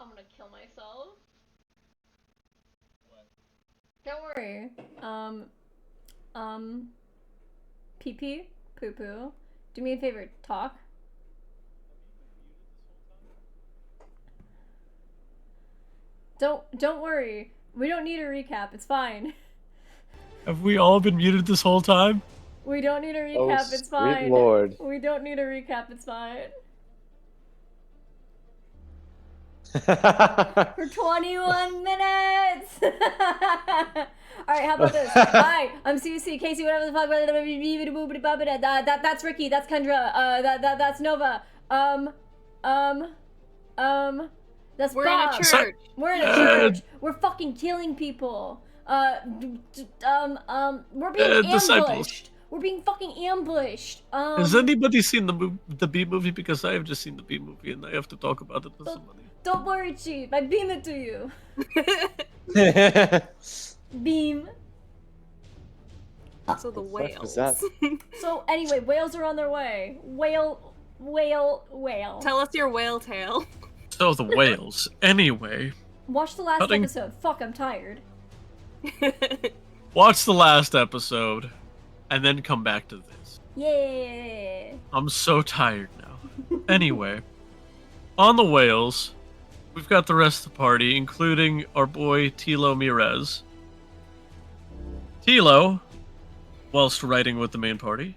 I'm gonna kill myself. What? Don't worry. Pee pee, poo poo. Do me a favor, talk. Don't worry. We don't need a recap. It's fine. Have we all been muted this whole time? We don't need a recap. Oh, It's fine. Lord. We don't need a recap. It's fine. For 21 minutes! Alright, how about this? Hi, I'm CC, Casey, whatever the fuck. That's Ricky, that's Kendra, that's Nova. That's We're Bob. in a church. We're in a church. We're fucking killing people. We're being Disciples. ambushed. We're being fucking ambushed. Has anybody seen the B movie? Because I have just seen the B movie and I have to talk about it with somebody. Don't worry, Chief. I beam it to you. Beam. So the whales. So anyway, whales are on their way. Whale. Tell us your whale tale. So the whales. Anyway. Watch the last episode. Fuck, I'm tired. Watch the last episode, and then come back to this. Yeah. I'm so tired now. Anyway, on the whales, we've got the rest of the party, including our boy Tilo Mirez. Tilo, whilst riding with the main party,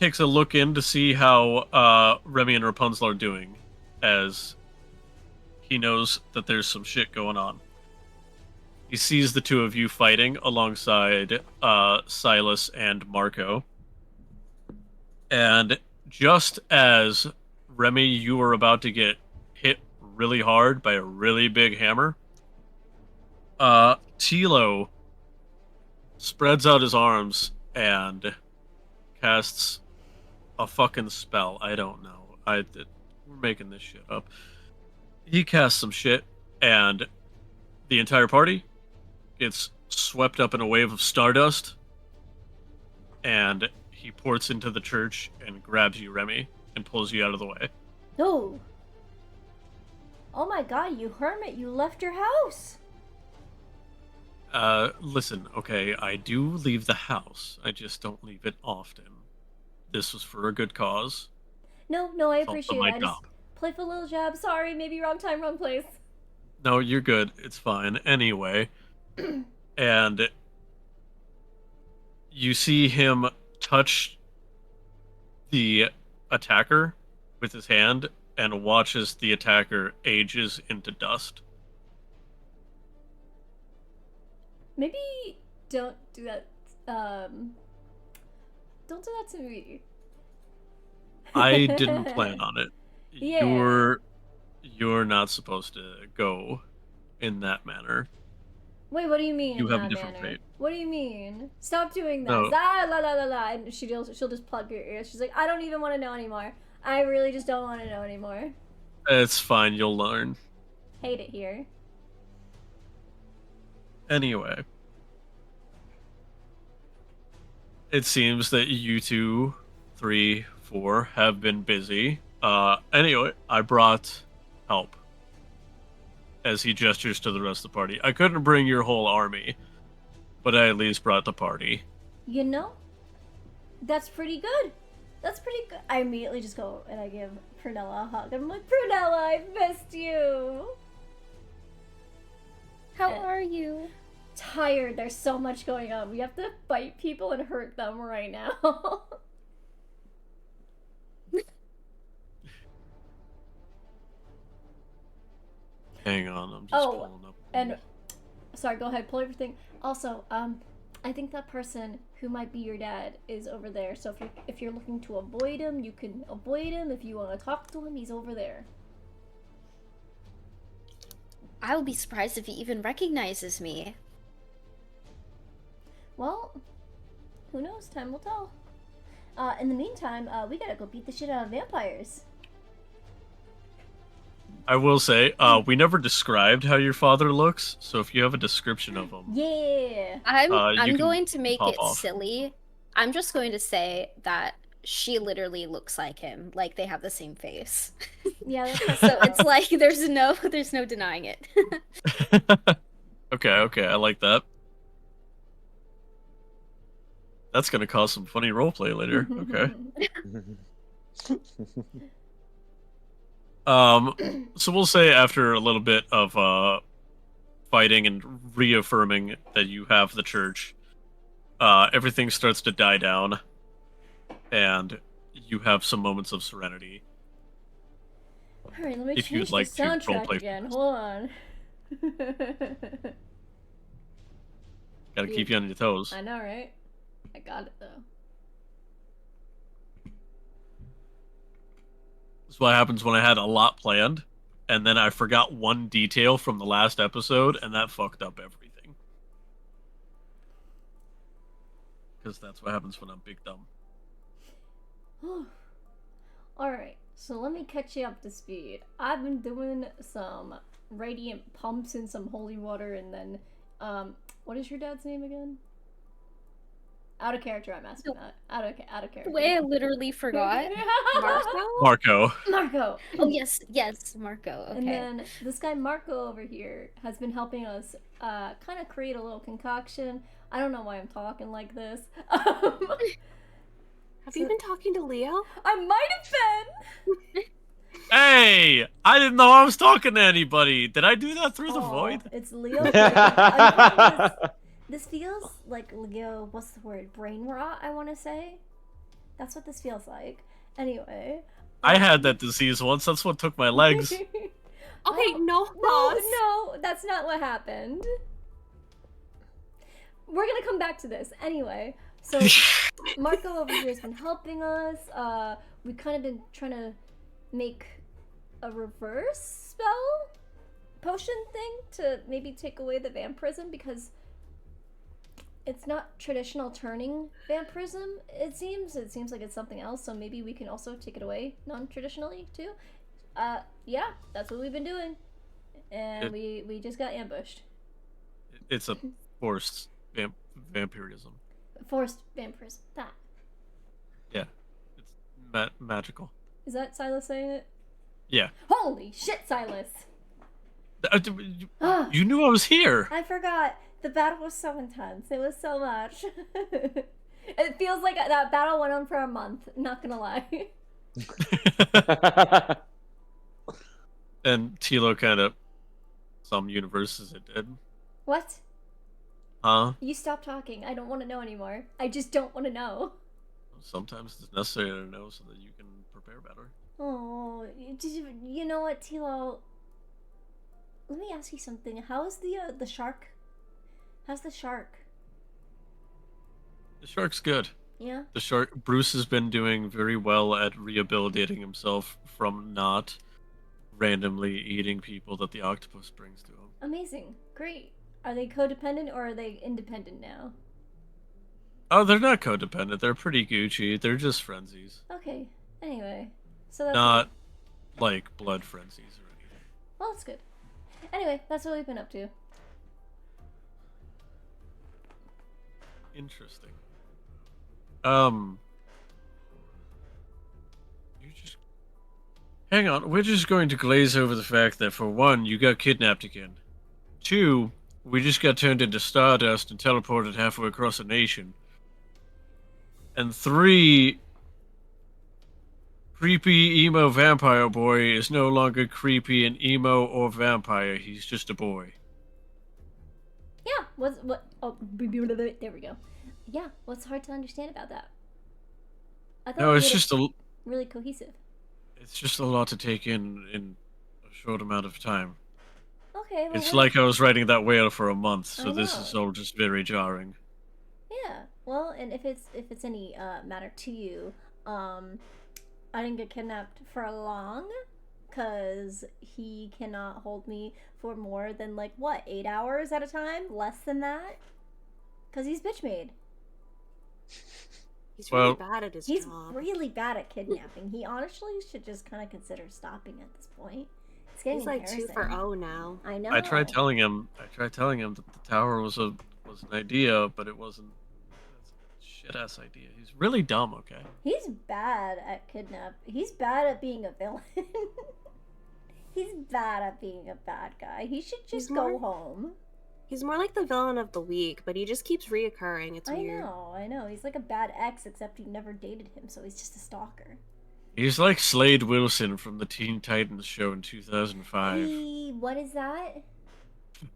takes a look in to see how Remy and Rapunzel are doing, as he knows that there's some shit going on. He sees the two of you fighting alongside Silas and Marco. And just as Remy, you were about to get hit really hard by a really big hammer, Tilo spreads out his arms and casts a fucking spell. I don't know. We're making this shit up. He casts some shit, and the entire party gets swept up in a wave of stardust, and he ports into the church and grabs you, Remy, and pulls you out of the way. No. Oh my god, you hermit, you left your house. Listen, okay, I do leave the house. I just don't leave it often. This was for a good cause. No, I appreciate it. I job. just playful little jab. Sorry, maybe wrong time, wrong place. No, you're good. It's fine. Anyway, and you see him touch the attacker with his hand and watches the attacker ages into dust. Maybe don't do that. Don't do that to me. I didn't plan on it. Yeah. You're not supposed to go in that manner. Wait, what do you mean? You in have a that different manner? fate. What do you mean? Stop doing that. No. La la la la la. And she'll just plug your ears. She's like, I don't even want to know anymore. I really just don't want to know anymore. It's fine. You'll learn. Hate it here. Anyway, it seems that you 2, 3, 4 have been busy. Anyway, I brought help. As he gestures to the rest of the party. I couldn't bring your whole army, but I at least brought the party. You know? That's pretty good. That's pretty good. I immediately just go and I give Prunella a hug. I'm like, Prunella, I missed you. How are you? Tired. There's so much going on. We have to fight people and hurt them right now. Hang on, I'm just pulling up. And sorry, go ahead, pull everything. Also, I think that person who might be your dad is over there. So if you're looking to avoid him, you can avoid him. If you want to talk to him, he's over there. I would be surprised if he even recognizes me. Well, who knows? Time will tell. In the meantime, we gotta go beat the shit out of vampires. I will say, we never described how your father looks, so if you have a description of him... Yeah! I'm you can going to make pop it off. silly. I'm just going to say that she literally looks like him. Like they have the same face. Yeah, So it's like there's no denying it. Okay, I like that. That's gonna cause some funny roleplay later. Okay. So we'll say after a little bit of fighting and reaffirming that you have the church, everything starts to die down, and you have some moments of serenity. Alright, let me If change you'd like the to soundtrack roleplay again. first. Hold on. Gotta keep you on your toes. I know, right? I got it, though. This is what happens when I had a lot planned, and then I forgot one detail from the last episode, and that fucked up everything. Because that's what happens when I'm big dumb. Alright, so let me catch you up to speed. I've been doing some radiant pumps in some holy water, and then, what is your dad's name again? Out of character, I'm asking that. Out of character. The way I literally forgot. Marco. Marco! Oh, yes, Marco. Okay. And then this guy Marco over here has been helping us kind of create a little concoction. I don't know why I'm talking like this. Have you been talking to Leo? I might have been! Hey! I didn't know I was talking to anybody. Did I do that through the Aw, void? It's Leo. This feels like Leo, what's the word? Brain rot, I want to say. That's what this feels like. Anyway. I had that disease once. That's what took my legs. Okay, no, No, pause. no, that's not what happened. We're gonna come back to this. Anyway, so Marco over here has been helping us. We've kind of been trying to make a reverse spell potion thing to maybe take away the vampirism, because it's not traditional turning vampirism, it seems like it's something else, so maybe we can also take it away non-traditionally too. Yeah, that's what we've been doing, and we just got ambushed. It's a forced vampirism. Forced vampirism. That Yeah, it's magical. is that Silas saying it? Yeah. Holy shit, Silas! You knew I was here. I forgot. The battle was so intense. It was so much. It feels like that battle went on for a month. Not gonna lie. And Tilo kind of, some universes it did. What? Huh? You stop talking. I don't want to know anymore. I just don't want to know. Sometimes it's necessary to know so that you can prepare better. Oh, you know what, Tilo? Let me ask you something. How is the shark? How's the shark? The shark's good. Yeah? The shark, Bruce has been doing very well at rehabilitating himself from not randomly eating people that the octopus brings to him. Amazing. Great. Are they codependent or are they independent now? Oh, they're not codependent. They're pretty Gucci. They're just frenzies. Okay. Anyway. So that's Not like blood frenzies or anything. well, that's good. Anyway, that's what we've been up to. Interesting. You just hang on. We're just going to glaze over the fact that, for one, you got kidnapped again. Two, we just got turned into stardust and teleported halfway across a nation. And three, creepy emo vampire boy is no longer creepy and emo or vampire. He's just a boy. Yeah. What? Oh, there we go. Yeah. What's hard to understand about that? I thought No, we it's made just it really cohesive. It's just a lot to take in a short amount of time. Okay. Well, It's like I was writing that whale for a month, so I this know. is all just very jarring. Yeah. Well, and if it's any matter to you, I didn't get kidnapped for long, cause he cannot hold me for more than 8 hours at a time, less than that, cause he's bitch made. He's really Well, bad at his He's job. really bad at kidnapping. He honestly should just kind of consider stopping at this point. It's getting He's like 2 for embarrassing. 0 now. I know. I tried telling him that the tower was an idea, but it wasn't. Shit. shit ass idea. He's really dumb. Okay. He's bad at kidnap. He's bad at being a villain. He's bad at being a bad guy. He should just go home. He's more like the villain of the week, but he just keeps reoccurring. It's weird. I know. He's like a bad ex, except he never dated him, so he's just a stalker. He's like Slade Wilson from the Teen Titans show in 2005. What is that? I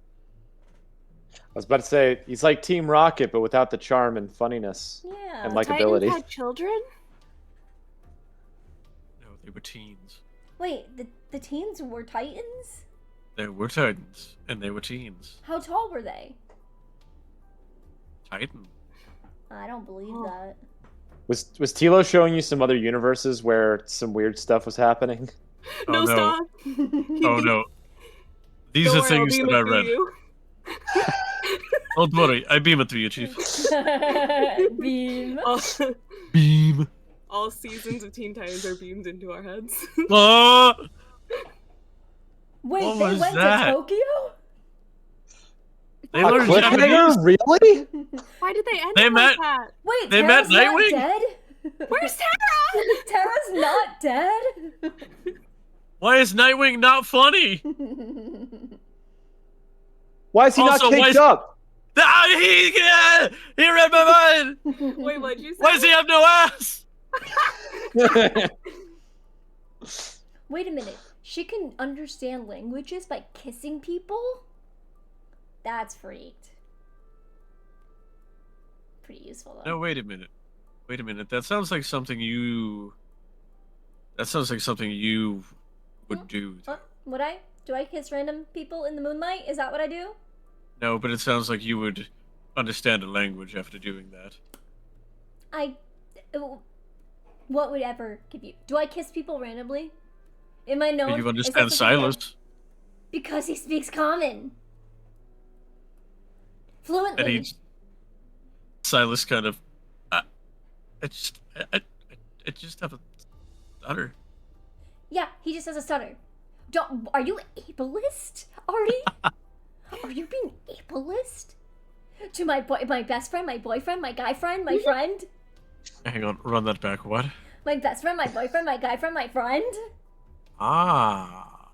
was about to say, he's like Team Rocket, but without the charm and funniness Yeah. and The likability. Titans had children? No, they were teens. Wait, the teens were Titans? They were Titans, and they were teens. How tall were they? Titan. I don't believe Oh. that. Was Tilo showing you some other universes where some weird stuff was happening? Oh, No, no. stop. Oh no. These Don't are worry, things I'll beam that I it through read. you. Don't worry, I beam it through you, Chief. Beam. Beam. All seasons of Teen Titans are beamed into our heads. Ah! Wait, What they was went that? to Tokyo? They A learned Japanese. cliffhanger? Really? Why did they end They it met- like that? Wait, They Tara's met not Nightwing? dead? Where's Tara? Tara's not dead? Why is Nightwing not funny? Why is he Also, not why kicked is- up? Ah, he read my mind! Wait, what'd you say? Why does he have no ass? Wait a minute. She can understand languages by kissing people? That's freaked. Pretty useful though. No, wait a minute. Wait a minute. That sounds like something you... That sounds like something you would do. Would I? Do I kiss random people in the moonlight? Is that what I do? No, but it sounds like you would understand a language after doing that. What would ever give you? Do I kiss people randomly? Am I known? You is that understand something that- Silas. Because he speaks common. Fluently. And he... Silas kind of... I just have a stutter. Yeah, he just has a stutter. Are you ableist, Artie? Are you being ableist? To my best friend, my boyfriend, my guy friend, my friend? Hang on, run that back. What? My best friend, my boyfriend, my guy friend, my friend? Ah.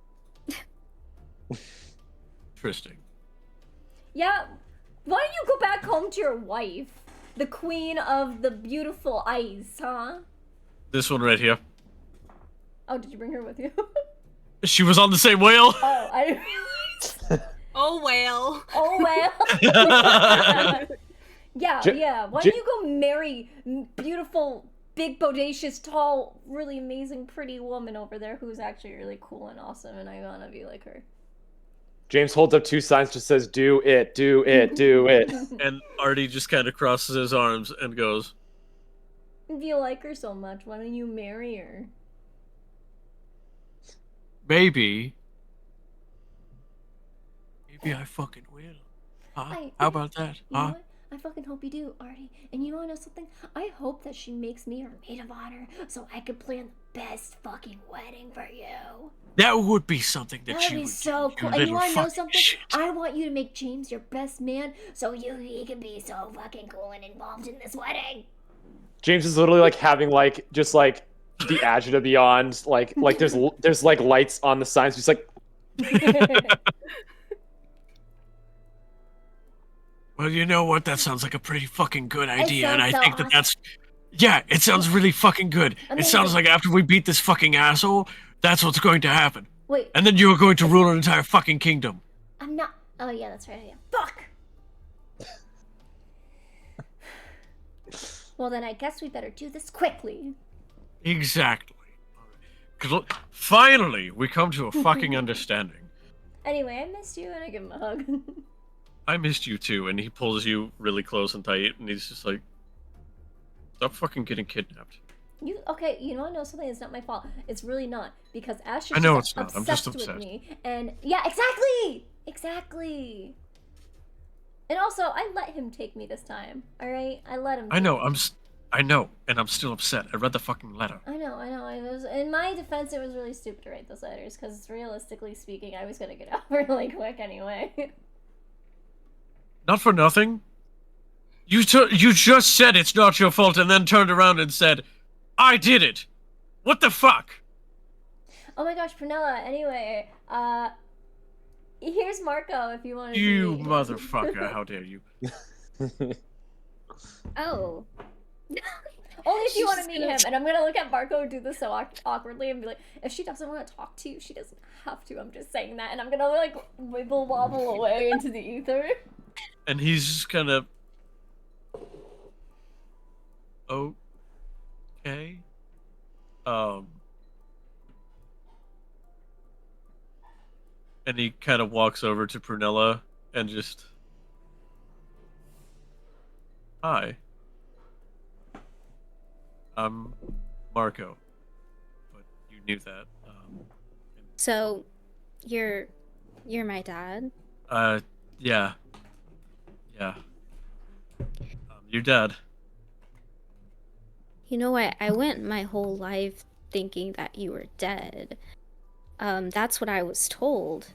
Interesting. Yeah, why don't you go back home to your wife? The queen of the beautiful ice, huh? This one right here. Oh, did you bring her with you? She was on the same whale. Oh, I didn't realize. Oh, well. Oh, well. Yeah. Why don't you go marry beautiful, big, bodacious, tall, really amazing, pretty woman over there who's actually really cool and awesome, and I wanna be like her. James holds up two signs, just says, "Do it, do it, do it." And Artie just kind of crosses his arms and goes, If you like her so much, why don't you marry her? maybe I fucking will. Huh? How about that? You know Huh? what? I fucking hope you do, Artie. And you wanna know something? I hope that she makes me her maid of honor so I could plan the best fucking wedding for you. That would be something that That'd you be would so do, cool. you And you little wanna know fucking something? shit. I want you to make James your best man so he can be so fucking cool and involved in this wedding. James is literally like having like just like the agita beyond like there's like lights on the signs. He's like, Well, you know what? That sounds like a pretty fucking good idea, and I sounds so think that awesome. that's... Yeah, it sounds really fucking good. It sounds Amazing. like after we beat this fucking asshole, that's what's going to happen. Wait, And then you're going to rule an entire fucking kingdom. I'm not. Oh, yeah, that's right. Yeah. Fuck! Well, then I guess we better do this quickly. Exactly. 'Cause look, finally, we come to a fucking understanding. Anyway, I missed you and I give him a hug. I missed you too, and he pulls you really close and tight, and he's just like, stop fucking getting kidnapped. Okay, you know, I know something that's not my fault. It's really not, because Ash is I know just it's not. I'm obsessed just with obsessed. me. And yeah, exactly. And also, I let him take me this time. All right, I let him. I know, I know, and I'm still upset. I read the fucking letter. I know. I was, in my defense, it was really stupid to write those letters, because realistically speaking, I was gonna get out really quick anyway. Not for nothing. You just said it's not your fault, and then turned around and said, "I did it." What the fuck? Oh my gosh, Prunella. Anyway, here's Marco if you want to. You meet him. motherfucker! How dare you? Oh. Only if you want to She's meet gonna- him. And I'm gonna look at Marco and do this so awkwardly and be like, if she doesn't want to talk to you, she doesn't have to. I'm just saying that, and I'm gonna like wibble wobble away into the ether. And he's just kind of. Okay. And he kind of walks over to Prunella and just. Hi. I'm Marco. But you knew that. So, you're my dad? Yeah. Yeah. Your dad. You know what? I went my whole life thinking that you were dead. That's what I was told.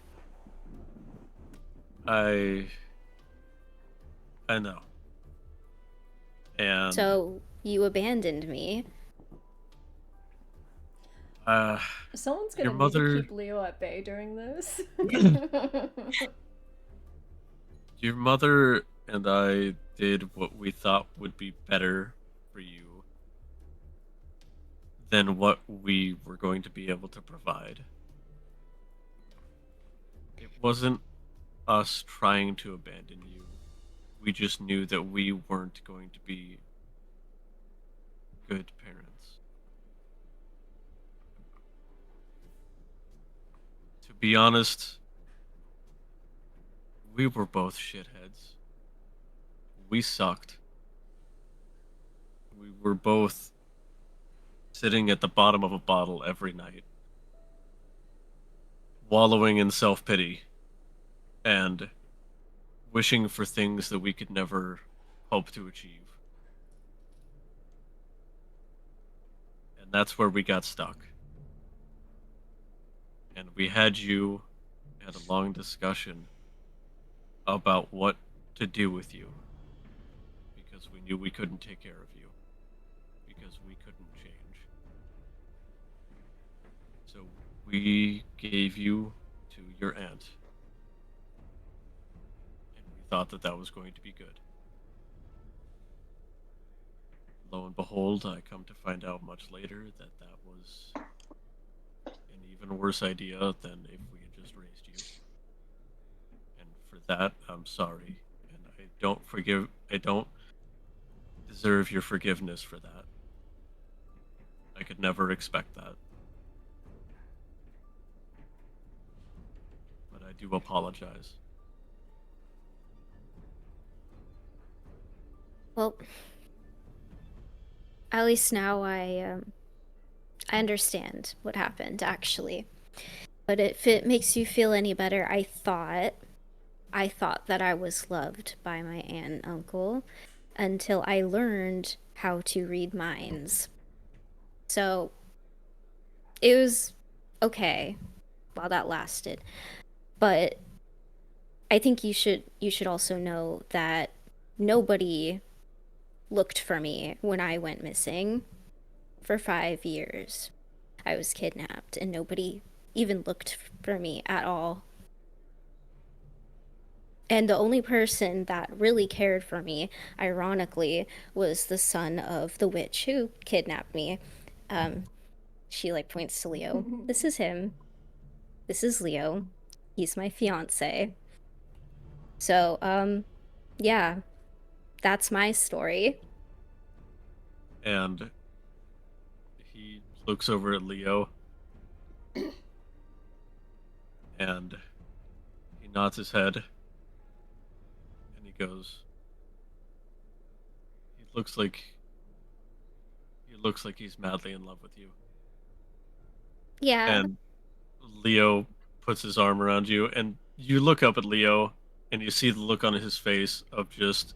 I know. And So, you abandoned me. Someone's Your gonna mother- need to keep Leo at bay during this. your mother and I did what we thought would be better for you than what we were going to be able to provide. It wasn't us trying to abandon you. We just knew that we weren't going to be good parents. To be honest, we were both shitheads. We sucked. We were both sitting at the bottom of a bottle every night, wallowing in self-pity and wishing for things that we could never hope to achieve. And that's where we got stuck. And we had a long discussion about what to do with you. Because we knew we couldn't take care of you. Because we couldn't change. So we gave you to your aunt. And we thought that that was going to be good. Lo and behold, I come to find out much later that that was an even worse idea than if we had just raised you. And for that, I'm sorry. And I don't deserve your forgiveness for that. I could never expect that. But I do apologize. Well, at least now I understand what happened, actually. But if it makes you feel any better, I thought that I was loved by my aunt and uncle until I learned how to read minds. So it was okay while that lasted. But I think you should also know that nobody looked for me when I went missing. For 5 years, I was kidnapped, and nobody even looked for me at all. And the only person that really cared for me, ironically, was the son of the witch who kidnapped me. She like points to Leo. This is him. This is Leo. He's my fiance. So, yeah, that's my story. And he looks over at Leo and he nods his head and he goes, he looks like he's madly in love with you. Yeah. And Leo puts his arm around you and you look up at Leo and you see the look on his face of just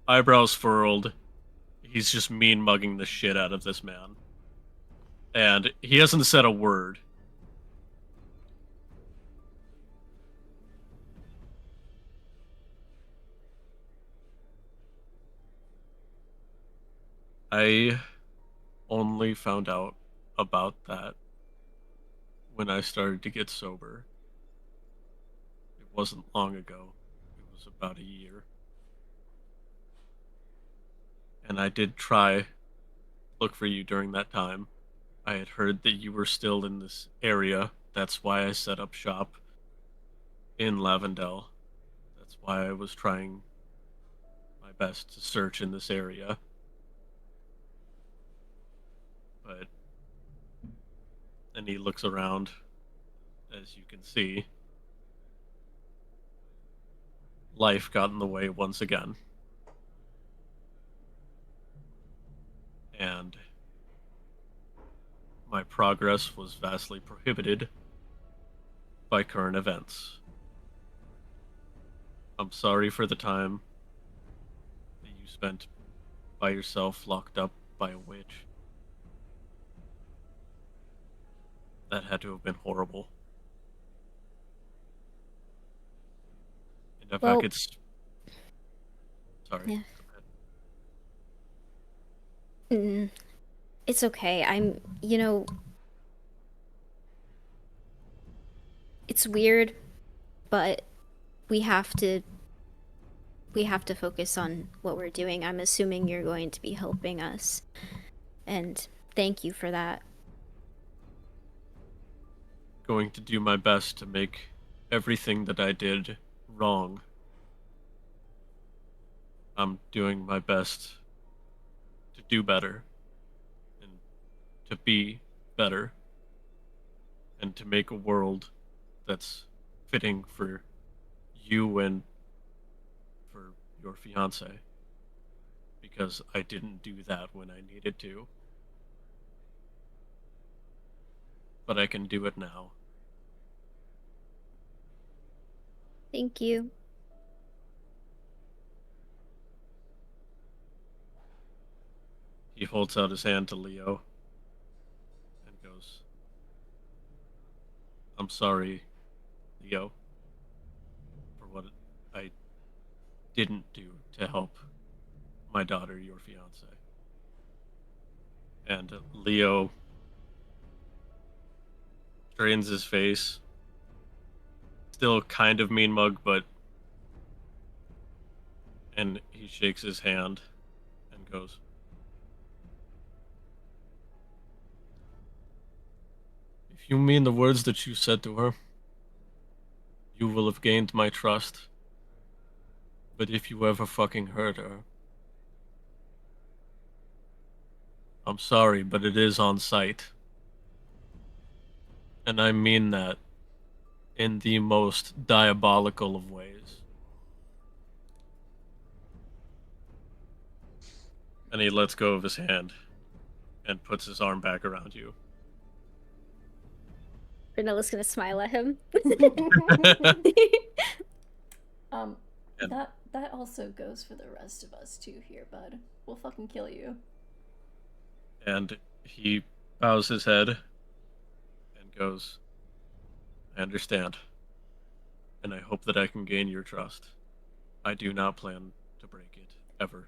eyebrows furled. He's just mean mugging the shit out of this man. And he hasn't said a word. I only found out about that when I started to get sober. It wasn't long ago. It was about a year. And I did try look for you during that time. I had heard that you were still in this area. That's why I set up shop in Lavendel. That's why I was trying my best to search in this area. But and he looks around, as you can see. Life got in the way once again. And my progress was vastly prohibited by current events. I'm sorry for the time that you spent by yourself locked up by a witch. That had to have been horrible. And if I Well- could... Sorry. Yeah. Go ahead. It's okay. It's weird, but we have to focus on what we're doing. I'm assuming you're going to be helping us. And thank you for that. Going to do my best to make everything that I did wrong. I'm doing my best to do better and to be better and to make a world that's fitting for you and for your fiance, because I didn't do that when I needed to. But I can do it now. Thank you. He holds out his hand to Leo and goes, I'm sorry, Leo, for what I didn't do to help my daughter, your fiance. And Leo straightens his face. Still kind of mean mug, but... And he shakes his hand and goes, if you mean the words that you said to her, you will have gained my trust. But if you ever fucking hurt her, I'm sorry, but it is on sight. And I mean that in the most diabolical of ways. And he lets go of his hand and puts his arm back around you. Brunella's gonna smile at him. Um, And- that also goes for the rest of us too here, bud. We'll fucking kill you. And he bows his head and goes, I understand. And I hope that I can gain your trust. I do not plan to break it, ever.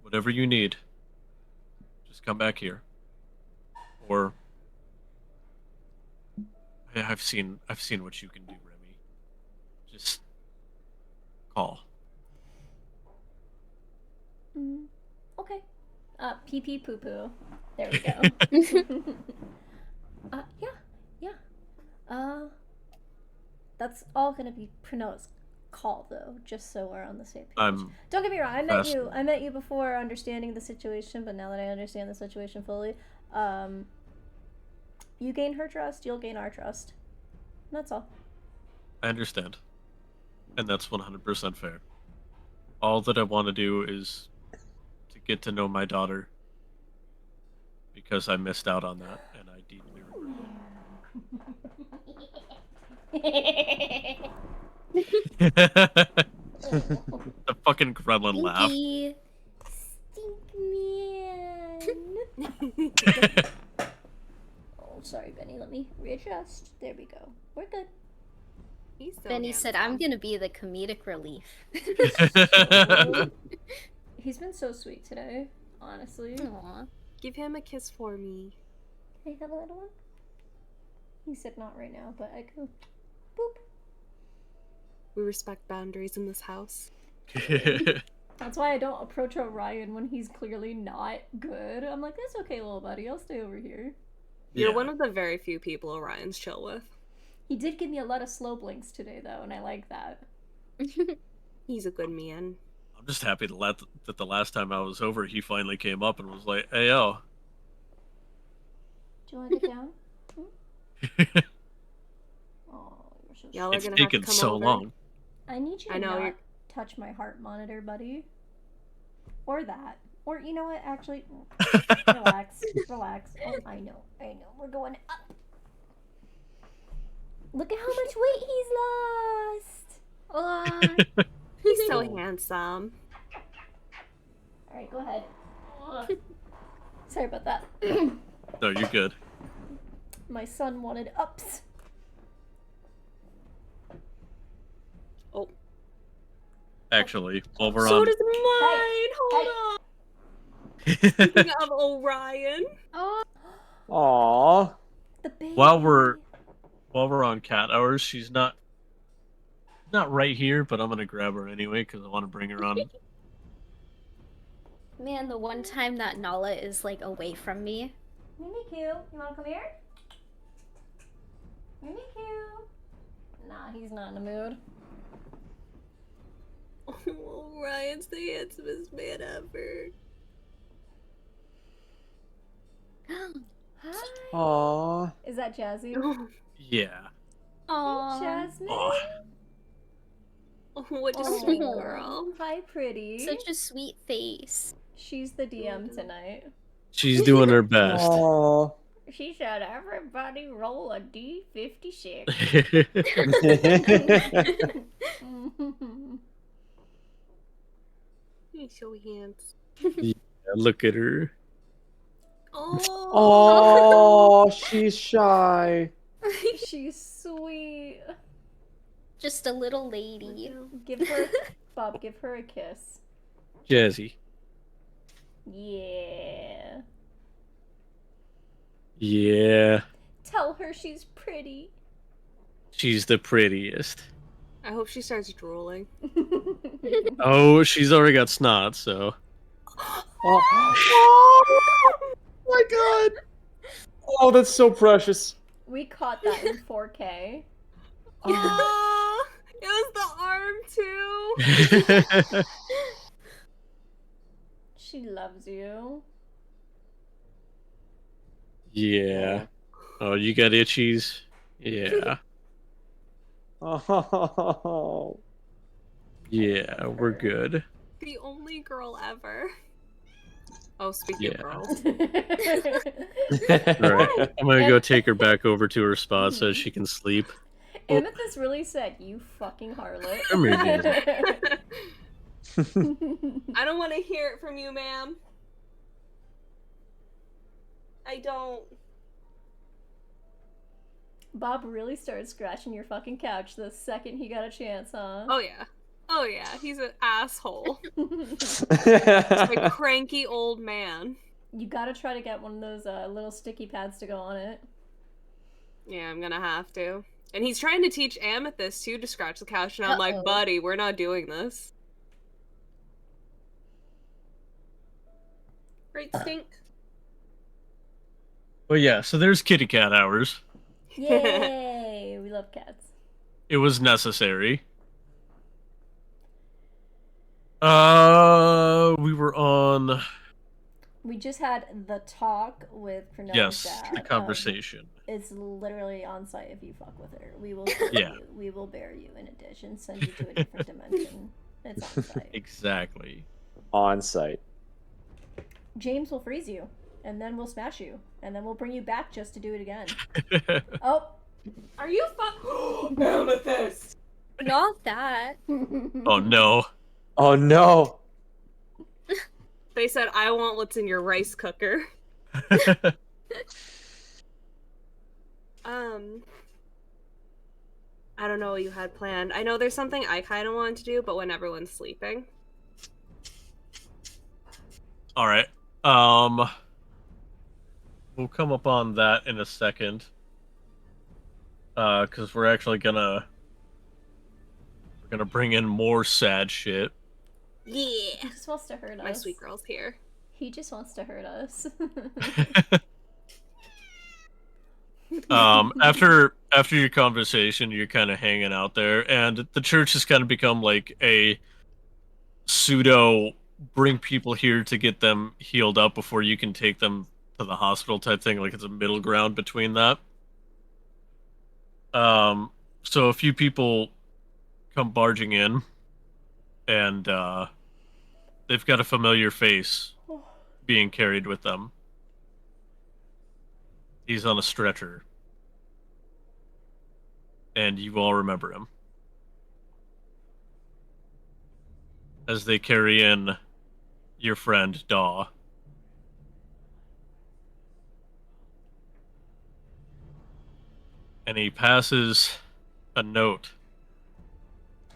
Whatever you need, just come back here. Or I've seen what you can do, Remy. Just call. Okay. Pee pee poo poo. There we go. Yeah. That's all gonna be Prunella's call though, just so we're on the same page. Don't get me wrong, I met you before understanding the situation, but now that I understand the situation fully, you gain her trust, you'll gain our trust. That's all. I understand. And that's 100% fair. All that I want to do is to get to know my daughter, because I missed out on that, and I deeply regret it. The fucking gremlin laugh. Stinky. Stink man. Oh, sorry, Benny. Let me readjust. There we go. We're good. He's so Benny said, handsome. I'm gonna be the comedic relief. He's been so sweet today, honestly. Aw. Give him a kiss for me. Can I have a little one? He said not right now, but I go. Boop. We respect boundaries in this house. That's why I don't approach Orion when he's clearly not good. I'm like, that's okay, little buddy. I'll stay over here. You're Yeah. one of the very few people Orion's chill with. He did give me a lot of slow blinks today, though, and I like that. He's a good man. I'm just happy that the last time I was over, he finally came up and was like, "Hey, yo." Do you want to get down? Oh, you're so Y'all are It's gonna have to taken come so over. long. I need you I to know, not you're- touch my heart monitor, buddy. Or that. Or, you know what, actually, relax. Relax. Oh, I know. We're going up. Look at how much weight he's lost. Aw. He's so handsome. Alright, go ahead. Sorry about that. No, you're good. My son wanted ups. Oh, Actually, while we're so on, does mine. Hold on. Speaking of Orion, Aw. Aw. The baby. while we're on cat hours, she's not right here, but I'm gonna grab her anyway because I want to bring her on. Man, the one time that Nala is like away from me. Mimikyu, you wanna come here? Mimikyu. Nah, he's not in the mood. Orion's the handsomest man ever. Hi. Aw. Is that Jazzy? Yeah. Aw. Jasmine. Oh, What a Oh. sweet girl. Hi, pretty. Such a sweet face. She's the DM tonight. she's doing her best. Aw. She said, everybody roll a D56. He's so handsome. Look at her. Oh. Oh, she's shy. She's sweet. Just a little lady. Give her, Bob, give her a kiss. Jazzy. Yeah. Yeah. Tell her she's pretty. She's the prettiest. I hope she starts drooling. Oh, she's already got snot, so. Oh my god. Oh, that's so precious. We caught that in 4K. Oh, it was the arm too. She loves you. Yeah. Oh, you got itchies? Yeah. Oh. Yeah, we're good. The only girl ever. Oh, speaking Yeah. of girls. Alright. I'm gonna go take her back over to her spot so she can sleep. Amethyst really said, you fucking harlot. Come here, I don't want to hear it from you, ma'am. I don't. Bob really started scratching your fucking couch the second he got a chance, huh? Oh yeah. Oh yeah. He's an asshole. A cranky old man. You gotta try to get one of those little sticky pads to go on it. Yeah, I'm gonna have to. And he's trying to teach Amethyst too to scratch the couch, and I'm like, Uh-oh. buddy, we're not doing this. Right, Stink? But yeah, so there's kitty cat hours. Yay! We love cats. It was necessary. We were on. We just had the talk with Prunella's Yes, dad. the conversation. It's literally on site if you fuck with her. We will kill Yeah. you. We will bury you in a ditch and send you to a different dimension. It's on site. Exactly. On site. James will freeze you, and then we'll smash you, and then we'll bring you back just to do it again. Oh. Are you fuck? Amethyst! Not that. Oh no. Oh no. They said, I want what's in your rice cooker. I don't know what you had planned. I know there's something I kind of wanted to do, but when everyone's sleeping. All right. We'll come up on that in a second. Because we're actually gonna bring in more sad shit. Yeah. He just wants to hurt us. My sweet girl's here. He just wants to hurt us. After your conversation, you're kind of hanging out there, and the church has kind of become like a pseudo bring people here to get them healed up before you can take them to the hospital type thing. Like it's a middle ground between that. So a few people come barging in, and they've got a familiar face being carried with them. He's on a stretcher. And you all remember him. As they carry in your friend, Daw. And he passes a note.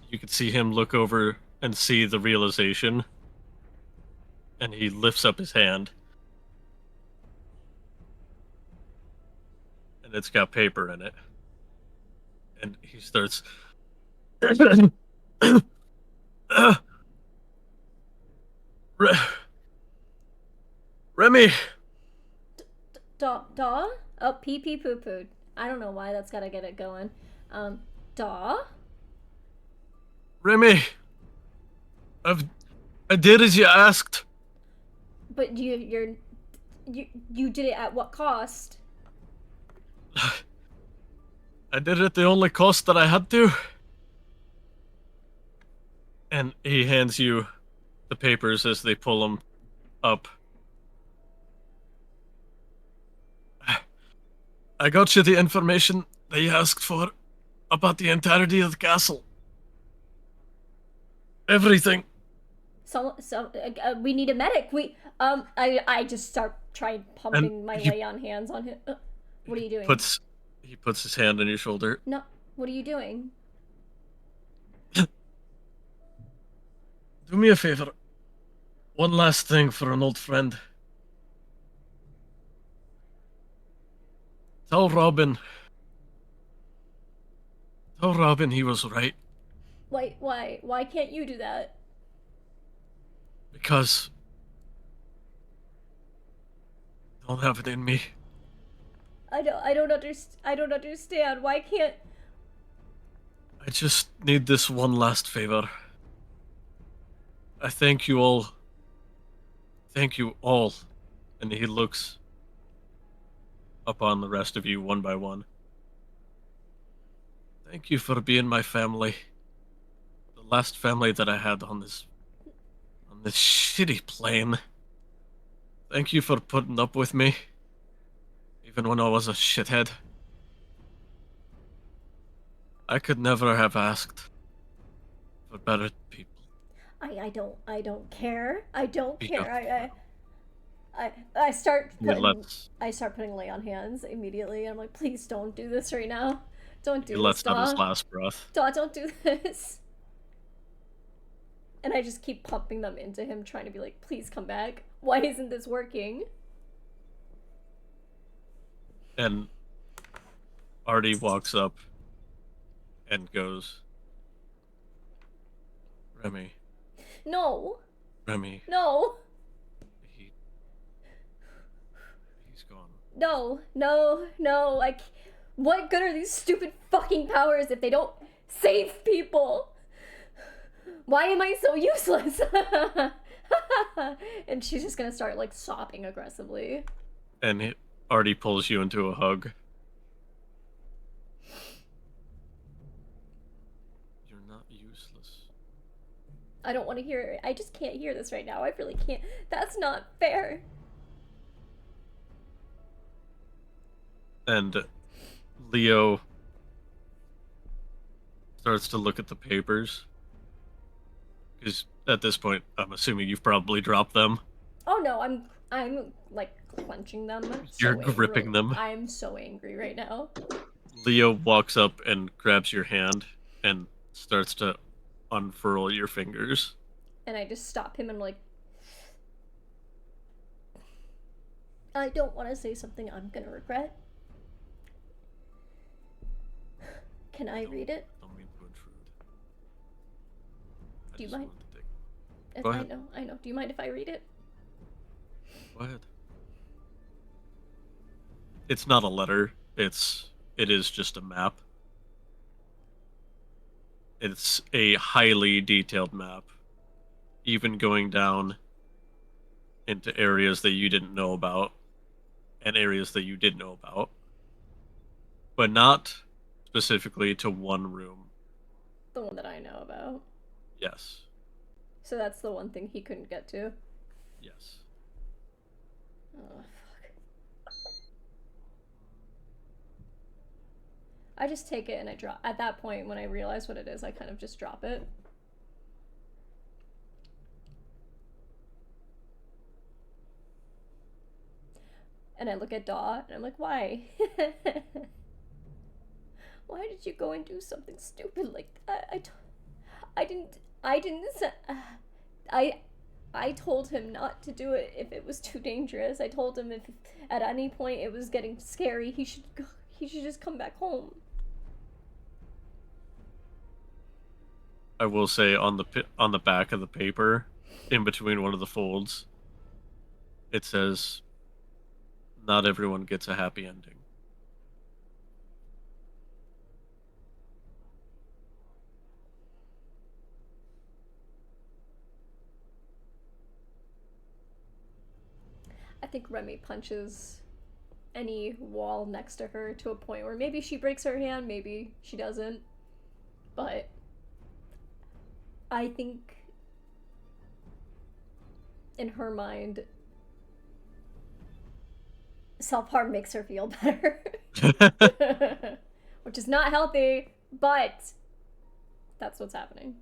You can see him look over and see the realization. And he lifts up his hand. And it's got paper in it. And he starts... Remy! Daw? Oh, pee pee poo pooed. I don't know why, that's gotta get it going. Daw? Remy! I did as you asked. But you did it at what cost? I did it at the only cost that I had to. And he hands you the papers as they pull them up. I got you the information that you asked for about the entirety of the castle. Everything. So we need a medic. I just start trying pumping my lay on hands on him. What are you doing? He puts his hand on your shoulder. No, what are you doing? Do me a favor. One last thing for an old friend. Tell Robin he was right. Why can't you do that? Because I don't have it in me. I don't understand. Why can't... I just need this one last favor. I thank you all. Thank you all. And he looks upon the rest of you one by one. Thank you for being my family. The last family that I had on this shitty plane. Thank you for putting up with me. Even when I was a shithead. I could never have asked for better people. I don't care. I don't Be care. I start putting lets lay on hands immediately, and I'm like, please don't do this right now. Don't do he this, lets out his Daw. last breath. Daw, don't do this. And I just keep pumping them into him, trying to be like, please come back. Why isn't this working? And Artie walks up and goes, Remy, No. Remy, No. he's gone. No. What good are these stupid fucking powers if they don't save people? Why am I so useless? And she's just gonna start like sobbing aggressively. And Artie pulls you into a hug. You're not useless. I don't want to hear it. I just can't hear this right now. I really can't. That's not fair. And Leo starts to look at the papers. Because at this point, I'm assuming you've probably dropped them. Oh no, I'm like clenching them. You're gripping them. I'm so angry right now. Leo walks up and grabs your hand and starts to unfurl your fingers. And I just stop him and like, I don't want to say something I'm gonna regret. Can I read it? Don't mean to intrude. Do you just mind? wanted to take- Go ahead. I know. Do you mind if I read it? Go ahead. It's not a letter. It is just a map. It's a highly detailed map. Even going down into areas that you didn't know about and areas that you did know about. But not specifically to one room. The one that I know about. Yes. So that's the one thing he couldn't get to. Yes. Oh, fuck. I just take it and I drop. At that point, when I realize what it is, I kind of just drop it. And I look at Daw, and I'm like, why? Why did you go and do something stupid like that? I told him not to do it if it was too dangerous. I told him if at any point it was getting scary, he should just come back home. I will say on the back of the paper, in between one of the folds, it says, "Not everyone gets a happy ending." I think Remy punches any wall next to her to a point where maybe she breaks her hand, maybe she doesn't. But I think in her mind, self-harm makes her feel better. Which is not healthy, but that's what's happening.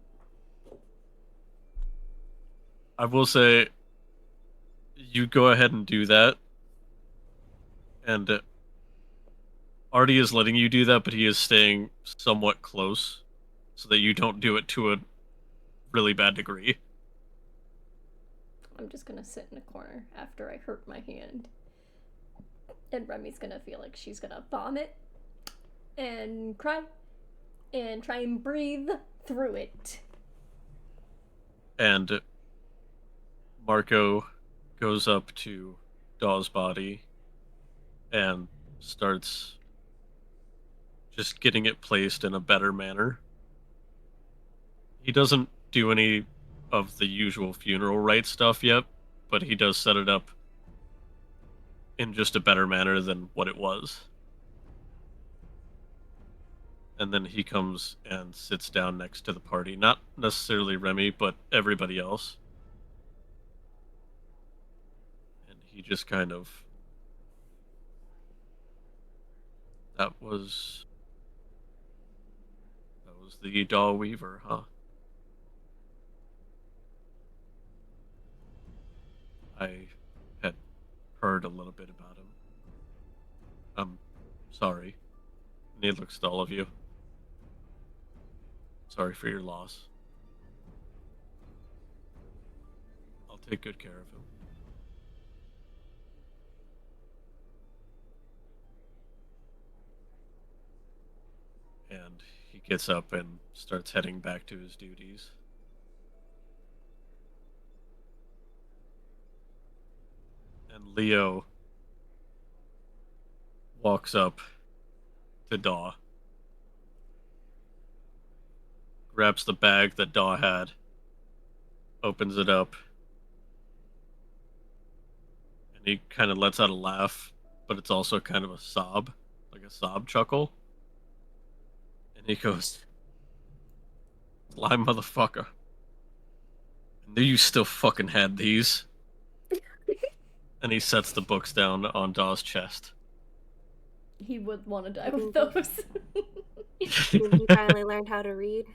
I will say, you go ahead and do that, and Artie is letting you do that, but he is staying somewhat close, so that you don't do it to a really bad degree. I'm just gonna sit in a corner after I hurt my hand. And Remy's gonna feel like she's gonna vomit and cry and try and breathe through it. And Marco goes up to Daw's body and starts just getting it placed in a better manner. He doesn't do any of the usual funeral rite stuff yet, but he does set it up in just a better manner than what it was. And then he comes and sits down next to the party. Not necessarily Remy, but everybody else. And he just kind of... That was the Daw Weaver, huh? I had heard a little bit about him. I'm sorry. And he looks at all of you. Sorry for your loss. I'll take good care of him. And he gets up and starts heading back to his duties. And Leo walks up to Daw, grabs the bag that Daw had, opens it up, and he kind of lets out a laugh, but it's also kind of a sob, like a sob chuckle. And he goes, "Lie, motherfucker. I knew you still fucking had these." And he sets the books down on Daw's chest. He would want to die with those. He finally learned how to read.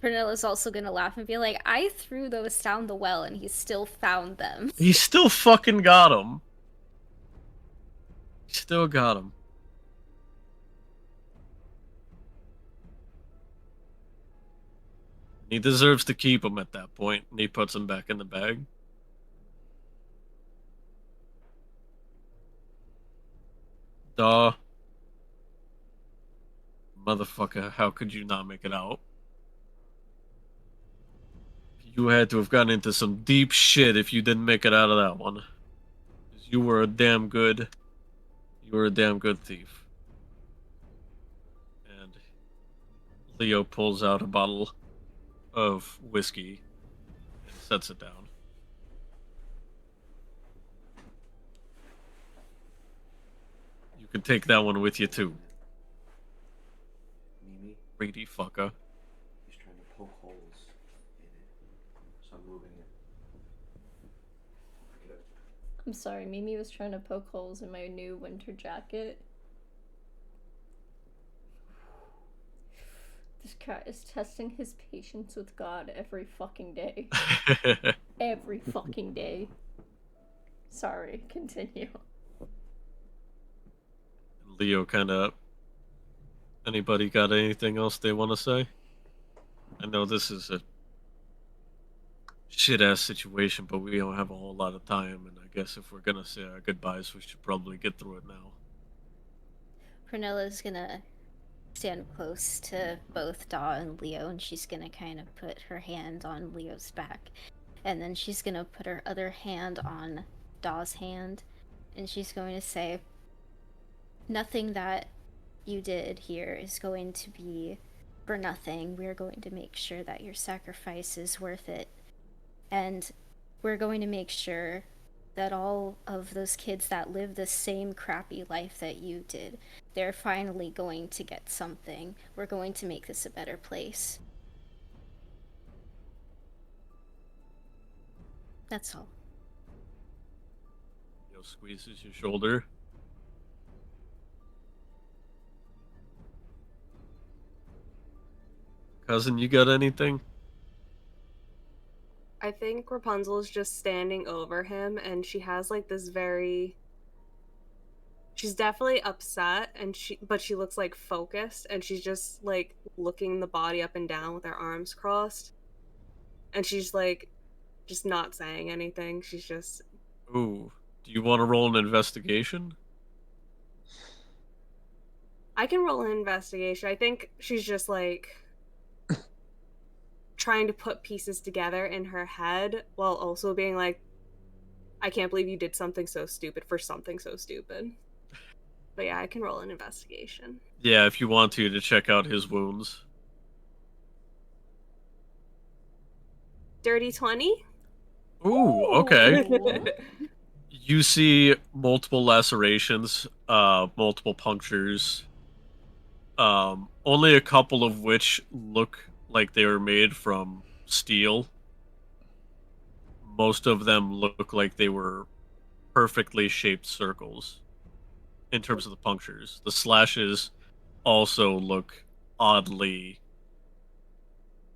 Prunella's also gonna laugh and be like, I threw those down the well and he still found them. He still fucking got them. He still got them. He deserves to keep them at that point, and he puts them back in the bag. Duh. Motherfucker, how could you not make it out? You had to have gotten into some deep shit if you didn't make it out of that one. 'Cause you were a damn good thief. And Leo pulls out a bottle of whiskey and sets it down. You can take that one with you too, Mimi, greedy fucker. he's trying to poke holes in it. So I'm moving it. Pick it up. I'm sorry, Mimi was trying to poke holes in my new winter jacket. This cat is testing his patience with God every fucking day. Every fucking day. Sorry, continue. Leo kinda... Anybody got anything else they want to say? I know this is a shit-ass situation, but we don't have a whole lot of time, and I guess if we're gonna say our goodbyes, we should probably get through it now. Prunella's gonna stand close to both Daw and Leo, and she's gonna kind of put her hand on Leo's back. And then she's gonna put her other hand on Daw's hand, and she's going to say, nothing that you did here is going to be for nothing. We're going to make sure that your sacrifice is worth it. And we're going to make sure that all of those kids that live the same crappy life that you did, they're finally going to get something. We're going to make this a better place. That's all. Leo squeezes your shoulder. Cousin, you got anything? I think Rapunzel is just standing over him, and she has like this very. She's definitely upset, but she looks like focused, and she's just like looking the body up and down with her arms crossed, and she's like, just not saying anything. She's just. Ooh, do you want to roll an investigation? I can roll an investigation. I think she's just like trying to put pieces together in her head while also being like, I can't believe you did something so stupid for something so stupid. But yeah, I can roll an investigation. Yeah, if you want to check out his wounds. Dirty 20? Ooh, okay. Ooh. You see multiple lacerations, multiple punctures, only a couple of which look like they were made from steel. Most of them look like they were perfectly shaped circles in terms of the punctures. The slashes also look oddly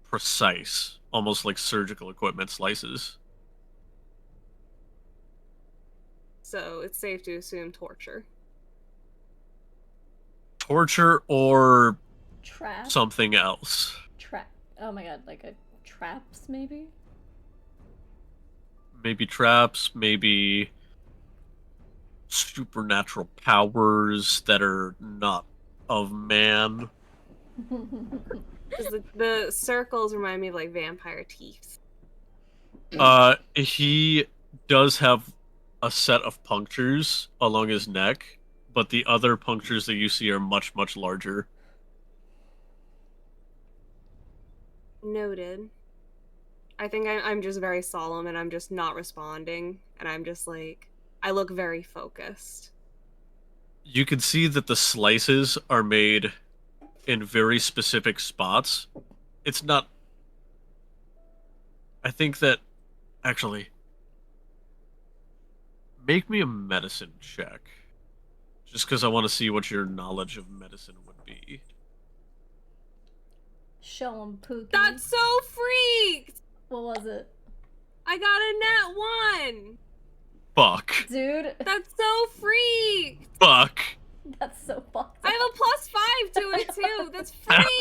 precise, almost like surgical equipment slices. So it's safe to assume torture. Torture or Trap? something else. Trap. Oh my god, like a traps maybe? Maybe traps, maybe supernatural powers that are not of man. 'Cause the circles remind me of like vampire teeth. He does have a set of punctures along his neck, but the other punctures that you see are much, much larger. Noted. I think I'm just very solemn and I'm just not responding. And I'm just like, I look very focused. You can see that the slices are made in very specific spots. It's not... I think that... Actually... Make me a medicine check. Just because I want to see what your knowledge of medicine would be. Show him, Pookie. That's so freaked! What was it? I got a nat 1! Fuck. Dude, That's so freaked! Fuck. that's so fucked I up. have a +5 to it too! That's freaked!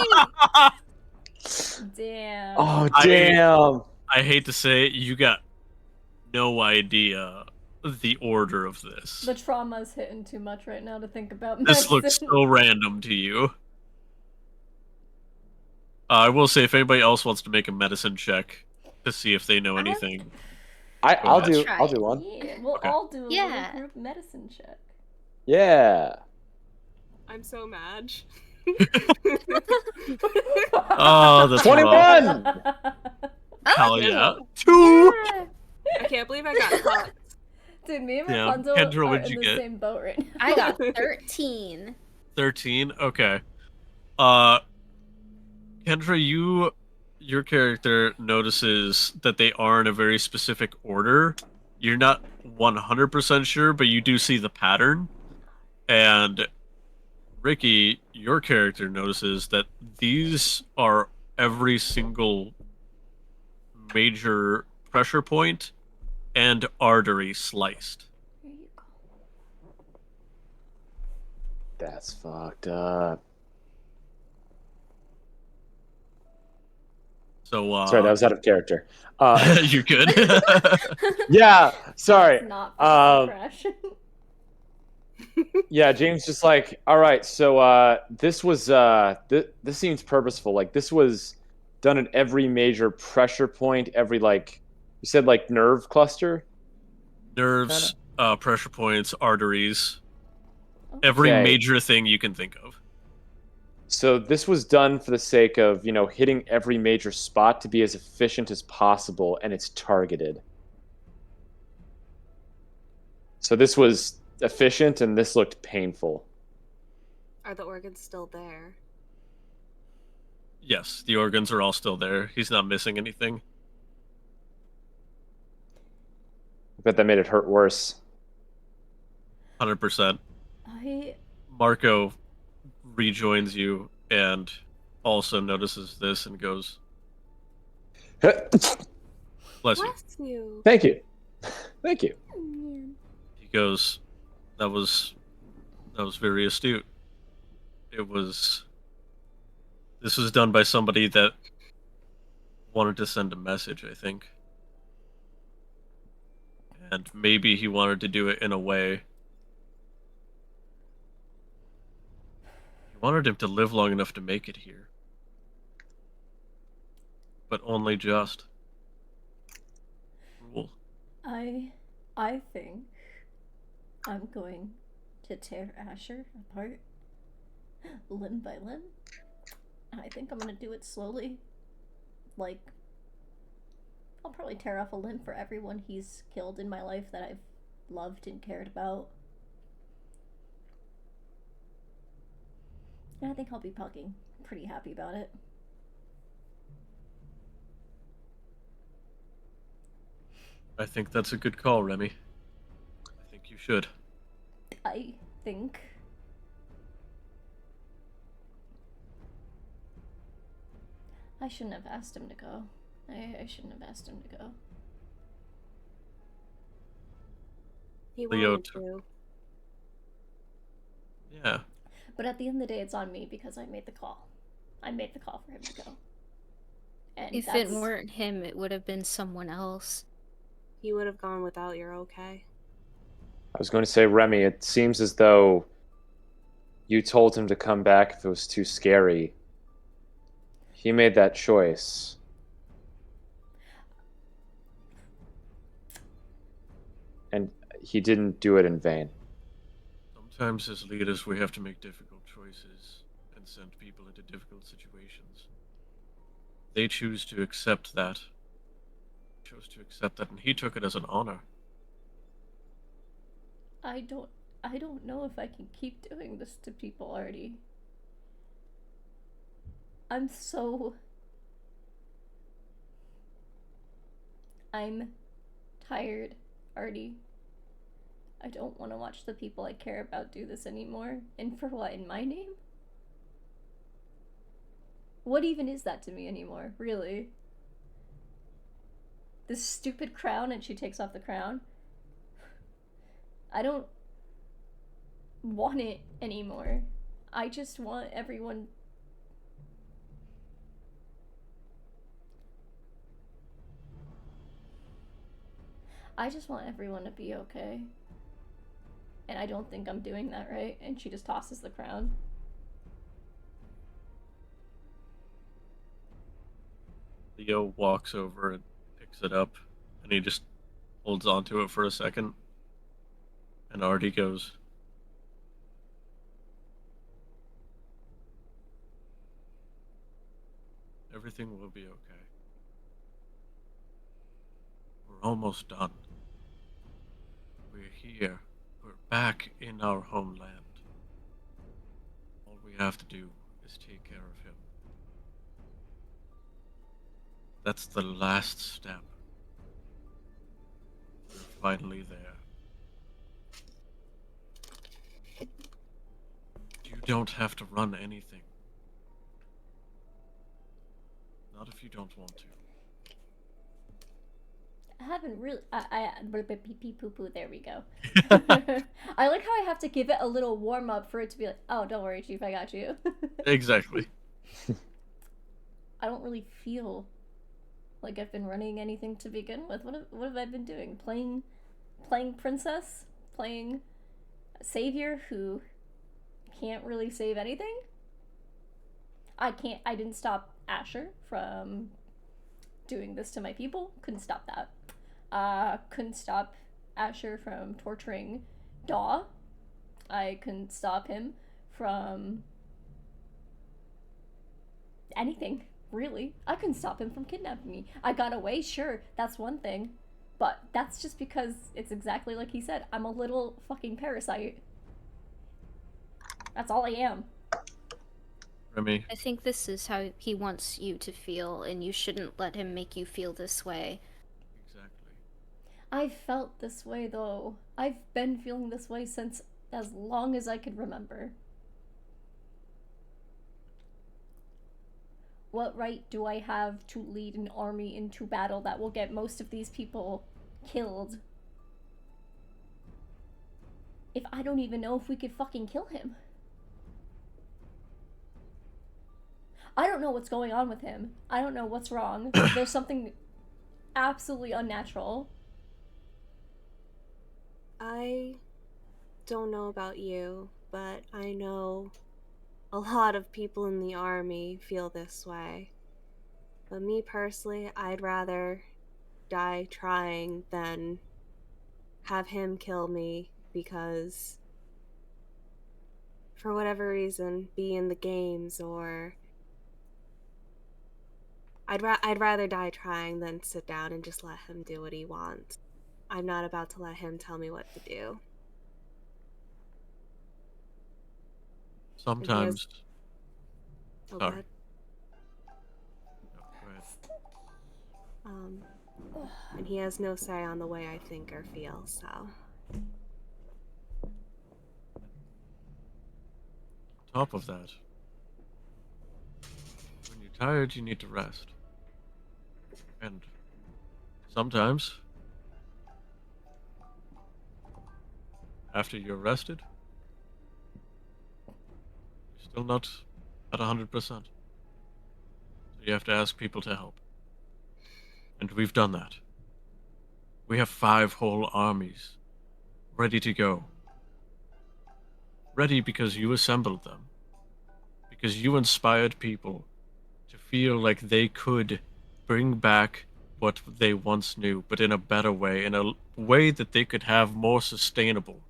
Damn. Oh damn! I hate to say it, you got no idea the order of this. The trauma's hitting too much right now to think about This looks medicine. so random to you. I will say, if anybody else wants to make a medicine check to see if they know anything, I'll ahead. do one. Yeah, we'll Okay. all do a Yeah. little group medicine check. Yeah. I'm so mad. Oh, that's rough. 21. Hell Yeah. yeah. 2! Yeah. I can't believe I got caught. Dude, me and Damn. Rapunzel Kendra, are what'd in you the get? same boat right now. I got 13. 13? Okay. Kendra, your character notices that they are in a very specific order. You're not 100% sure, but you do see the pattern. And Ricky, your character notices that these are every single major pressure point and artery sliced. Here you go. That's fucked up. So, Sorry, that was out of character. you're good. Yeah, sorry. It's not crash. Yeah, James just like, all right, so this was this seems purposeful. Like this was done at every major pressure point, every like you said like nerve cluster. Nerves, pressure points, arteries, every Okay. major thing you can think of. So this was done for the sake of, hitting every major spot to be as efficient as possible, and it's targeted. So this was efficient, and this looked painful. Are the organs still there? Yes, the organs are all still there. He's not missing anything. I bet that made it hurt worse. 100%. I Marco rejoins you and also notices this and goes, "Bless you." Bless you. Thank you. Thank you. He goes, that was very astute. This was done by somebody that wanted to send a message, I think. And maybe he wanted to do it in a way. He wanted him to live long enough to make it here. But only just. Rule. I think I'm going to tear Asher apart limb by limb. I think I'm gonna do it slowly. Like, I'll probably tear off a limb for everyone he's killed in my life that I've loved and cared about. And I think I'll be pretty happy about it. I think that's a good call, Remy. I think you should. I think I shouldn't have asked him to go. I shouldn't have asked him to go. He Leo wanted took- to. Yeah. But at the end of the day, it's on me because I made the call. I made the call for him to go. And If it weren't him, it would have been someone else. He would have gone without your okay. I was going to say, Remy, it seems as though you told him to come back if it was too scary. He made that choice. And he didn't do it in vain. Sometimes as leaders we have to make difficult choices and send people into difficult situations. They choose to accept that. Chose to accept that, and he took it as an honor. I don't know if I can keep doing this to people, Artie. I'm tired, Artie. I don't want to watch the people I care about do this anymore. And for what, in my name? What even is that to me anymore, really? This stupid crown, and she takes off the crown. I don't want it anymore. I just want everyone... I just want everyone to be okay. And I don't think I'm doing that right. And she just tosses the crown. Leo walks over and picks it up, and he just holds onto it for a second. And Artie goes, everything will be okay. We're almost done. We're here. We're back in our homeland. All we have to do is take care of him. That's the last step. We're finally there. You don't have to run anything. Not if you don't want to. I haven't really. Pee poo poo. There we go. I like how I have to give it a little warm up for it to be like, oh, don't worry, Chief, I got you. Exactly. I don't really feel like I've been running anything to begin with. What have I been doing? Playing princess, playing a savior who can't really save anything. I didn't stop Asher from doing this to my people. Couldn't stop that. Couldn't stop Asher from torturing Daw. I couldn't stop him from anything, really. I couldn't stop him from kidnapping me. I got away, sure, that's one thing. But that's just because it's exactly like he said. I'm a little fucking parasite. That's all I am. Remy, I think this is how he wants you to feel, and you shouldn't let him make you feel this way. exactly. I've felt this way, though. I've been feeling this way since as long as I could remember. What right do I have to lead an army into battle that will get most of these people killed? If I don't even know if we could fucking kill him. I don't know what's going on with him. I don't know what's wrong. There's something absolutely unnatural. I don't know about you, but I know a lot of people in the army feel this way. But me personally, I'd rather die trying than have him kill me because, for whatever reason, be in the games or... I'd rather die trying than sit down and just let him do what he wants. I'm not about to let him tell me what to do. Sometimes. Oh, Sorry. go ahead. No, go ahead. And he has no say on the way I think or feel, so... Top of that, when you're tired, you need to rest. And sometimes, after you're rested, you're still not at 100%. So you have to ask people to help. And we've done that. We have 5 whole armies ready to go. Ready because you assembled them. Because you inspired people to feel like they could bring back what they once knew, but in a better way, in a way that they could have more sustainable.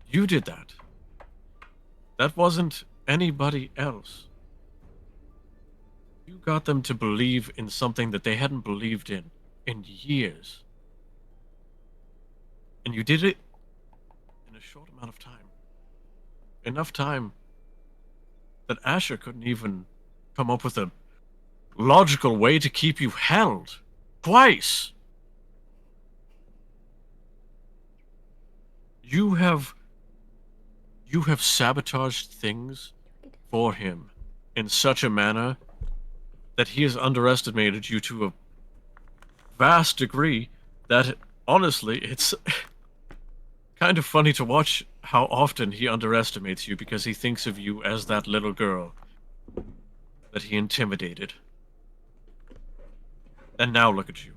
You did that. That wasn't anybody else. You got them to believe in something that they hadn't believed in years. And you did it in a short amount of time. Enough time that Asher couldn't even come up with a logical way to keep you held. Twice! You have sabotaged things for him in such a manner that he has underestimated you to a vast degree that, honestly, it's kind of funny to watch how often he underestimates you because he thinks of you as that little girl that he intimidated. And now look at you.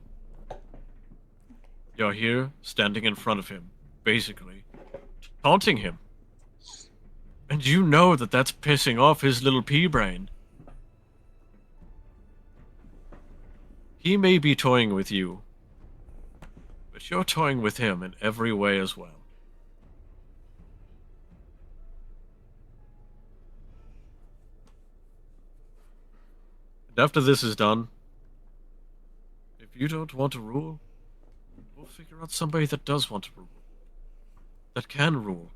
You're here, standing in front of him, basically, taunting him. And you know that that's pissing off his little pea brain. He may be toying with you, but you're toying with him in every way as well. And after this is done, if you don't want to rule, we'll figure out somebody that does want to rule. That can rule.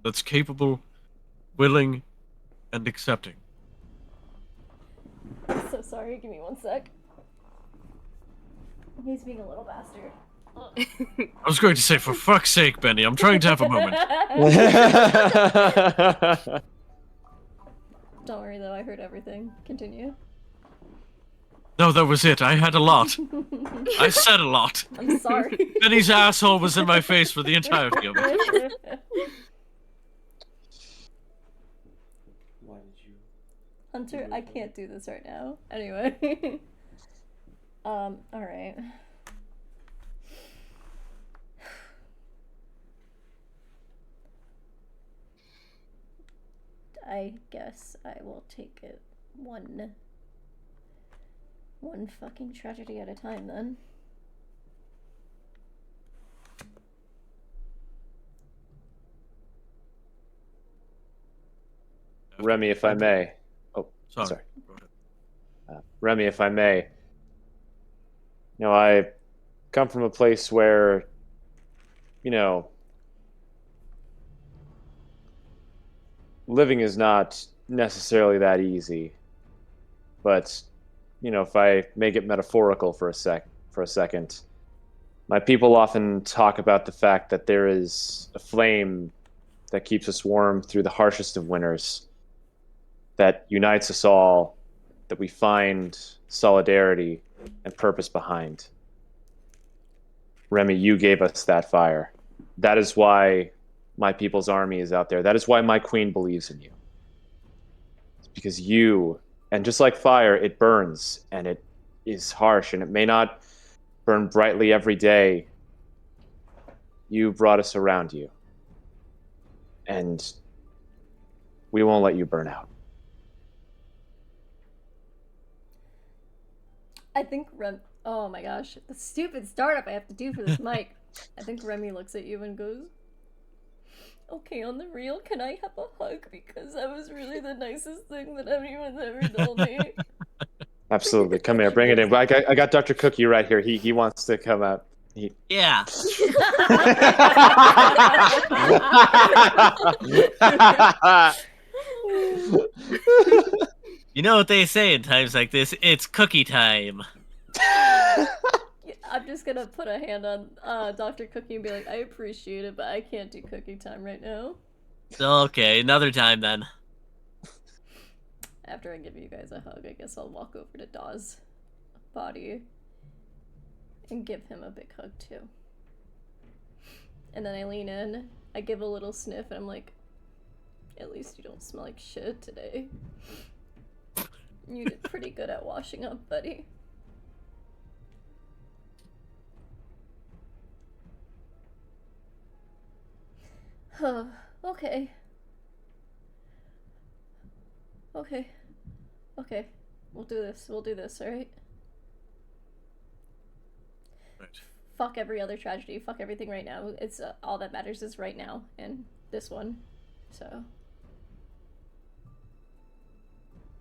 That's capable, willing, and accepting. I'm so sorry, give me 1 sec. He's being a little bastard. I was going to say, for fuck's sake, Benny, I'm trying to have a moment. Don't worry though, I heard everything. Continue. No, that was it. I had a lot. I said a lot. I'm sorry. Benny's asshole was in my face for the entirety of it. Why did you? Hunter, I can't do this right now. Anyway. Alright. I guess I will take it one fucking tragedy at a time then. Remy, if I may. Oh, sorry. Remy, if I may. You know, I come from a place where, you know, living is not necessarily that easy. But, you know, if I make it metaphorical for a second, my people often talk about the fact that there is a flame that keeps us warm through the harshest of winters, that unites us all, that we find solidarity and purpose behind. Remy, you gave us that fire. That is why my people's army is out there. That is why my queen believes in you. It's because you, and just like fire, it burns and it is harsh and it may not burn brightly every day. You brought us around you. And we won't let you burn out. I think oh my gosh, the stupid startup I have to do for this mic. I think Remy looks at you and goes, okay, on the real, can I have a hug? Because that was really the nicest thing that anyone's ever told me. Absolutely. Come here, bring it in. I got Dr. Cookie right here. He wants to come out. Yeah. You know what they say in times like this? It's cookie time. I'm just gonna put a hand on Dr. Cookie and be like, I appreciate it, but I can't do cookie time right now. Okay, another time then. After I give you guys a hug, I guess I'll walk over to Dawes' body and give him a big hug too. And then I lean in, I give a little sniff, and I'm like, at least you don't smell like shit today. You did pretty good at washing up, buddy. Okay. Okay. We'll do this, alright? Right. Fuck every other tragedy, fuck everything right now. It's all that matters is right now, and this one. So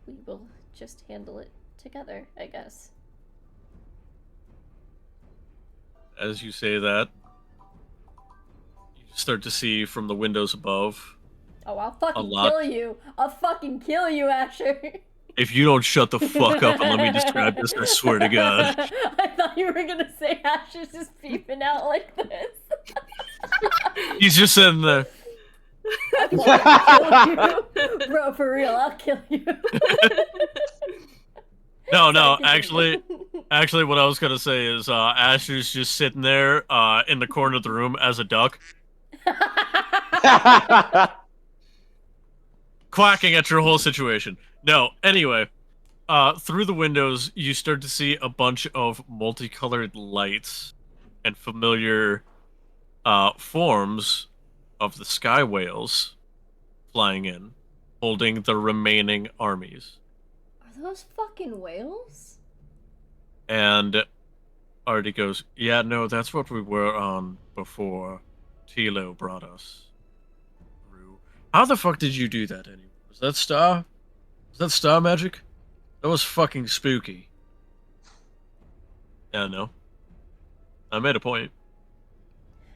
we will just handle it together, I guess. As you say that, you start to see from the windows above. Oh, I'll fucking kill you! I'll fucking kill you, Asher! If you don't shut the fuck up and let me describe this, I swear to God. I thought you were gonna say Asher's just peeping out like this. He's just sitting there. I'll kill you. Bro, for real, I'll kill you. No, actually, what I was gonna say is, Asher's just sitting there, in the corner of the room as a duck. Quacking at your whole situation. No, anyway, through the windows, you start to see a bunch of multicolored lights and familiar forms of the sky whales flying in, holding the remaining armies. Are those fucking whales? And Artie goes, yeah, no, that's what we were on before Tilo brought us through. How the fuck did you do that anyway? Was that star? Was that star magic? That was fucking spooky. Yeah, no. I made a point.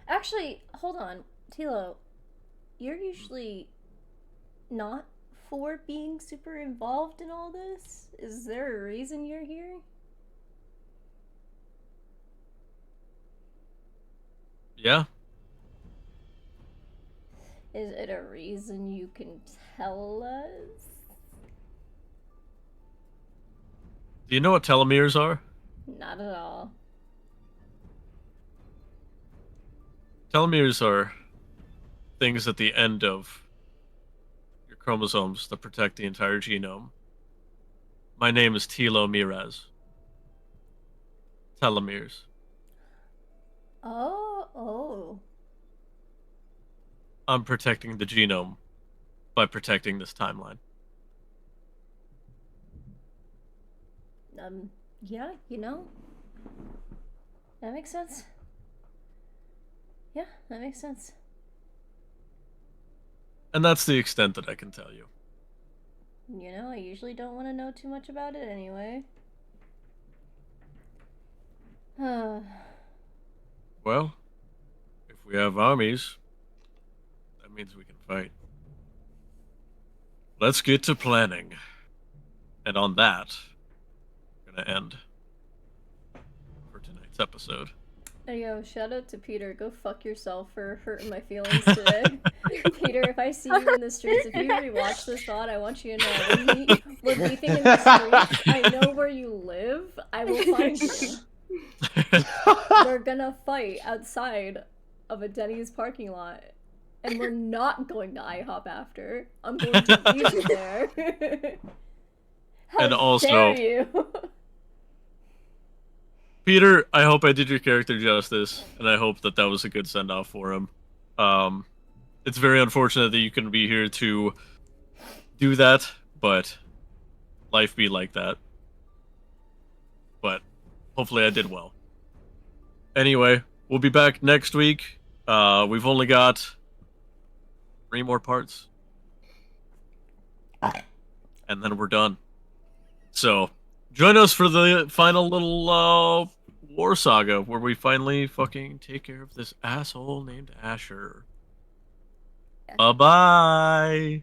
Actually, hold on. Tilo, you're usually not for being super involved in all this? Is there a reason you're here? Yeah. Is it a reason you can tell us? Do you know what telomeres are? Not at all. Telomeres are things at the end of your chromosomes that protect the entire genome. My name is telomeres. Telomeres. Oh. I'm protecting the genome by protecting this timeline. Yeah, that makes sense. Yeah, that makes sense. And that's the extent that I can tell you. I usually don't want to know too much about it anyway. Well, if we have armies, that means we can fight. Let's get to planning. And on that, I'm gonna end for tonight's episode. Hey, yo, shout out to Peter. Go fuck yourself for hurting my feelings today. Peter, if I see you in the streets, if you rewatch this thought, I want you to know when we're beefing in the streets, I know where you live. I will find you. We're gonna fight outside of a Denny's parking lot. And we're not going to IHOP after. I'm going to leave you there. How And also, dare you? Peter, I hope I did your character justice, and I hope that was a good send-off for him. It's very unfortunate that you couldn't be here to do that, but life be like that. But hopefully I did well. Anyway, we'll be back next week. We've only got 3 more parts. And then we're done. So, join us for the final little war saga where we finally fucking take care of this asshole named Asher. Bye-bye!